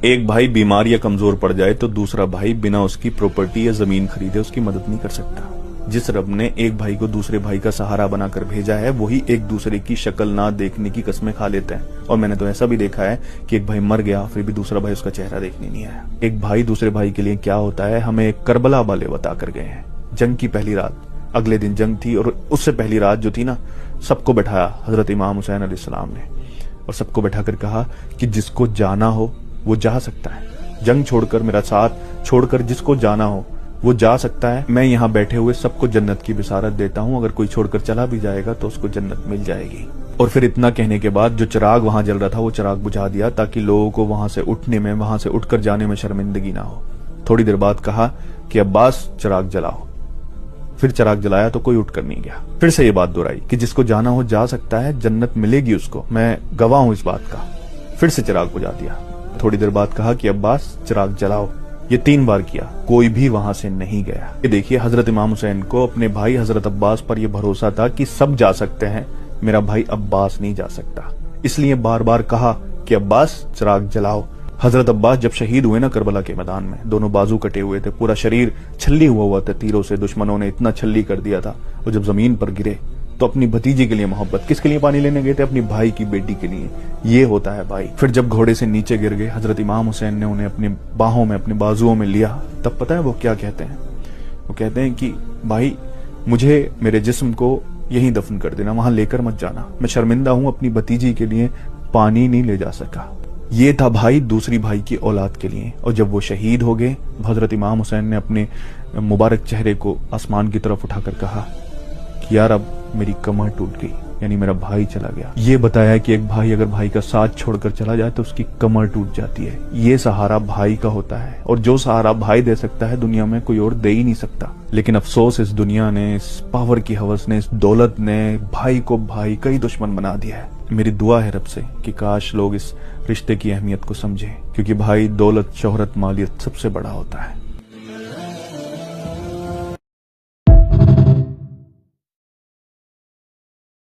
ایک بھائی بیمار یا کمزور پڑ جائے تو دوسرا بھائی بنا اس کی پراپرٹی یا زمین خریدے اس کی مدد نہیں کر سکتا۔ جس رب نے ایک بھائی کو دوسرے بھائی کا سہارا بنا کر بھیجا ہے وہی ایک دوسرے کی شکل نہ دیکھنے کی قسمیں کھا لیتے ہیں۔ اور میں نے تو ایسا بھی دیکھا ہے کہ ایک بھائی مر گیا پھر بھی دوسرا بھائی اس کا چہرہ دیکھنے نہیں آیا۔ ایک بھائی دوسرے بھائی کے لیے کیا ہوتا ہے ہمیں کربلا والے بتا کر گئے ہیں۔ جنگ کی پہلی رات، اگلے دن جنگ تھی، اور اس سے پہلی رات جو تھی نا، سب کو بٹھایا حضرت امام حسین علیہ السلام نے، اور سب کو بٹھا کر کہا کہ جس کو جانا ہو وہ جا سکتا ہے، جنگ چھوڑ کر، میرا ساتھ چھوڑ کر جس کو جانا ہو وہ جا سکتا ہے۔ میں یہاں بیٹھے ہوئے سب کو جنت کی بشارت دیتا ہوں، اگر کوئی چھوڑ کر چلا بھی جائے گا تو اس کو جنت مل جائے گی۔ اور پھر اتنا کہنے کے بعد جو چراغ وہاں جل رہا تھا وہ چراغ بجھا دیا تاکہ لوگوں کو وہاں سے اٹھنے میں، وہاں سے اٹھ کر جانے میں شرمندگی نہ ہو۔ تھوڑی دیر بعد کہا کہ عباس چراغ جلاؤ، پھر چراغ جلایا تو کوئی اٹھ کر نہیں گیا۔ پھر سے یہ بات دہرائی کہ جس کو جانا ہو جا سکتا ہے، جنت ملے گی اس کو، میں گواہ ہوں اس بات کا۔ پھر سے چراغ بجھا دیا۔ تھوڑی دیر بعد کہا کہ عباس چراغ جلاؤ، یہ 3 بار کیا، کوئی بھی وہاں سے نہیں گیا۔ یہ دیکھیے حضرت امام حسین کو اپنے بھائی حضرت عباس پر یہ بھروسہ تھا کہ سب جا سکتے ہیں، میرا بھائی عباس نہیں جا سکتا، اس لیے بار بار کہا کہ عباس چراغ جلاؤ۔ حضرت عباس جب شہید ہوئے نا کربلا کے میدان میں، دونوں بازو کٹے ہوئے تھے، پورا شریر چھلی ہوا تھا تیروں سے، دشمنوں نے اتنا چھلی کر دیا تھا، اور جب زمین پر گرے تو اپنی بھتیجی کے لیے محبت، کس کے لیے پانی لینے گئے تھے؟ اپنی بھائی کی بیٹی کے لیے۔ یہ ہوتا ہے بھائی۔ پھر جب گھوڑے سے نیچے گر گئے، حضرت امام حسین نے انہیں اپنی باہوں میں، اپنے بازوؤں میں لیا، تب پتہ ہے وہ کیا کہتے ہیں؟ وہ کہتے ہیں کہ بھائی مجھے میرے جسم کو یہیں دفن کر دینا، وہاں لے کر مت جانا، میں شرمندہ ہوں، اپنی بھتیجی کے لیے پانی نہیں لے جا سکا۔ یہ تھا بھائی دوسری بھائی کی اولاد کے لیے۔ اور جب وہ شہید ہو گئے، حضرت امام حسین نے اپنے مبارک چہرے کو آسمان کی طرف اٹھا کر کہا کہ یا رب میری کمر ٹوٹ گئی، یعنی میرا بھائی چلا گیا۔ یہ بتایا کہ ایک بھائی اگر بھائی کا ساتھ چھوڑ کر چلا جائے تو اس کی کمر ٹوٹ جاتی ہے۔ یہ سہارا بھائی کا ہوتا ہے، اور جو سہارا بھائی دے سکتا ہے دنیا میں کوئی اور دے ہی نہیں سکتا۔ لیکن افسوس اس دنیا نے، اس پاور کی ہوس نے، اس دولت نے بھائی کو بھائی کا ہی دشمن بنا دیا ہے۔ میری دعا ہے رب سے کہ کاش لوگ اس رشتے کی اہمیت کو سمجھیں، کیونکہ بھائی دولت، شہرت، مالیت سب سے بڑا ہوتا ہے۔